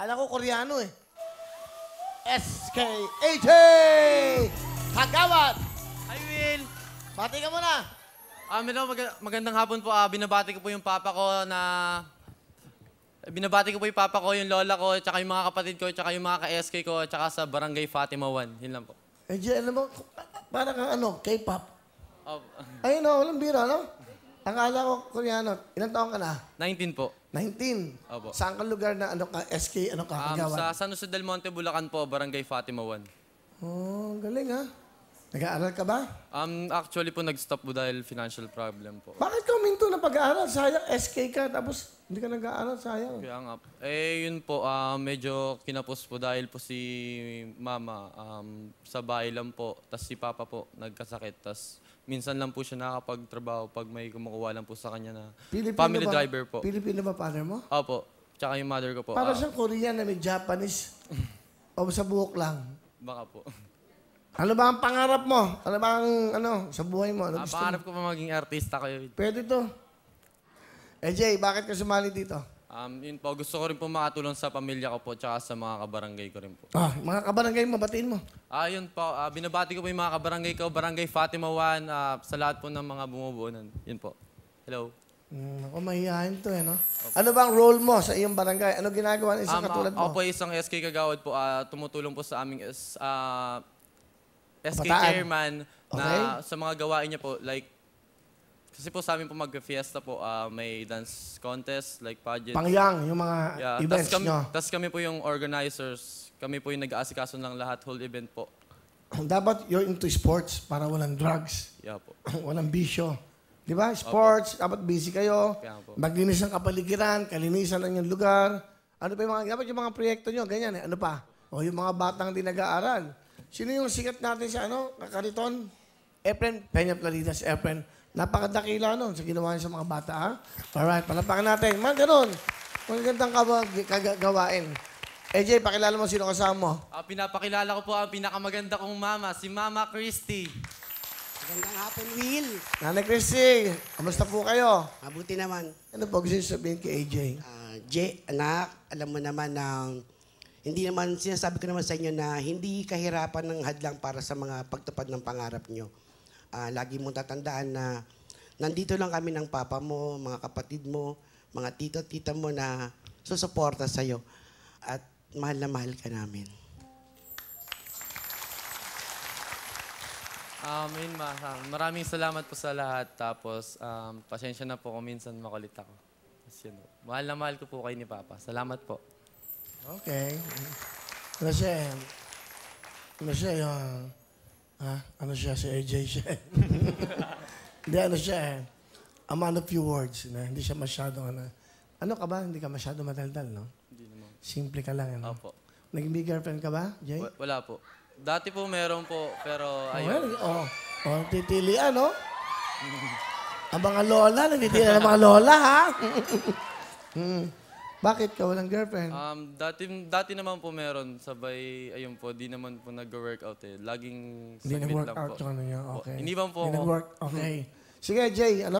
Kala ko Koreano eh. SK-AJ! Kagawad! Hi, Will! Bati ka muna. Magandang hapon po. Binabati ko po yung papa ko na... Binabati ko po yung papa ko, yung lola ko, tsaka yung mga kapatid ko, tsaka yung mga ka-SK ko, tsaka sa Barangay Fatima 1. Yun lang po. AJ, alam mo, parang kang ano, K-pop. Oh, Ayun o, walang bira, no? Akala ko Koreano. Ilang taon ka na? 19 po. 19. Opo. Saan ka lugar na ano ka, SK, ano ka, Kagawad? Sa San Jose del Monte, Bulacan po, Barangay Fatima 1. Oh, galing ha. Nag-aaral ka ba? Actually po, nag-stop po dahil financial problem po. Bakit ka huminto na pag-aaral? Sayang, SK ka, tapos hindi ka nag-aaral, sayang. Kaya nga po. Yun po, medyo kinapos po dahil po si mama sa bahay lang po. Tapos si papa po nagkasakit. Tapos minsan lang po siya nakakapagtrabaho pag may kumukuha lang po sa kanya na family driver po. Pilipino ba father mo? Opo. Tsaka yung mother ko po. Para siyang Korean na may Japanese. O sa buhok lang. Baka po. Ano ba ang pangarap mo? Ano ba ang, sa buhay mo? Ano gusto mo? Pangarap ko pa maging artista kayo. Pwede to. AJ, bakit ka sumali dito? Yun po, gusto ko rin po makatulong sa pamilya ko po tsaka sa mga kabarangay ko rin po. Mga kabarangay mo, batiin mo. Yun po, binabati ko po yung mga kabarangay ko, Barangay Fatima 1, sa lahat po ng mga bumubuo nun. Yun po. Hello. Ako, mahihayin to no? Ano bang role mo sa iyong barangay? Ano ginagawa ng isang katulad mo? Ako po isang SK Kagawad po, tumutulong po sa aming SK Kabataan. chairman Okay. na sa mga gawain niya po, like, kasi po sa amin po mag-fiesta po, may dance contest, like pageant. Pangyang, yung mga events nyo. Tapos kami po yung organizers, kami po yung nag-aasikaso ng lahat, whole event po. Dapat you're into sports para walang drugs, Yeah po. walang bisyo. Di ba? Sports, dapat busy kayo. Kaya po. Maglinis ng kapaligiran, kalinisan ng inyong lugar. Ano pa yung mga, dapat yung mga proyekto nyo, ganyan eh. Ano pa? O yung mga batang di nag-aaral. Sino yung sikat natin sa Kakariton? Efren, Peña Plaridas, Efren. Napakadakila nun sa ginawa niya sa mga bata, ha? Alright, palapakan natin. Mga ganun. Magandang kagawain. AJ, pakilala mo sino kasama mo. Pinapakilala ko po ang pinakamaganda kong mama, si Mama Christy. Magandang hapon, Will. Nanay Christy, kamusta po kayo? Mabuti naman. Ano po gusto niyo sabihin kay AJ? Jay, anak, alam mo naman na hindi naman, sinasabi ko naman sa inyo na hindi kahirapan ng hadlang para sa mga pagtupad ng pangarap nyo. Lagi mong tatandaan na nandito lang kami ng papa mo, mga kapatid mo, mga tito at tita mo na susuporta sa'yo. At mahal na mahal ka namin. Maraming salamat po sa lahat. Tapos, pasensya na po kung minsan makulit ako. Yun, mahal na mahal ko po kayo ni Papa. Salamat po. Okay. Ano siya? Ano siya yung... Ano siya? Si AJ siya. Hindi, ano siya a man of few words. Hindi siya masyadong ano ka ba? Hindi ka masyadong madaldal, no? Hindi naman. Simple ka lang, ano? Opo. Naging may girlfriend ka ba, Jay? Wala po. Dati po meron po, pero ayun. Titilian, no? Ang mga lola, nagtitilian ang mga lola, ha? Bakit ka walang girlfriend? Dati naman po meron, sabay, ayun po, di naman po nag-workout eh. Laging Hindi saglit lang nag-workout po. yung ano niya, okay. Iniwan po Hindi ako. nag-work, okay. Sige, Jay, ano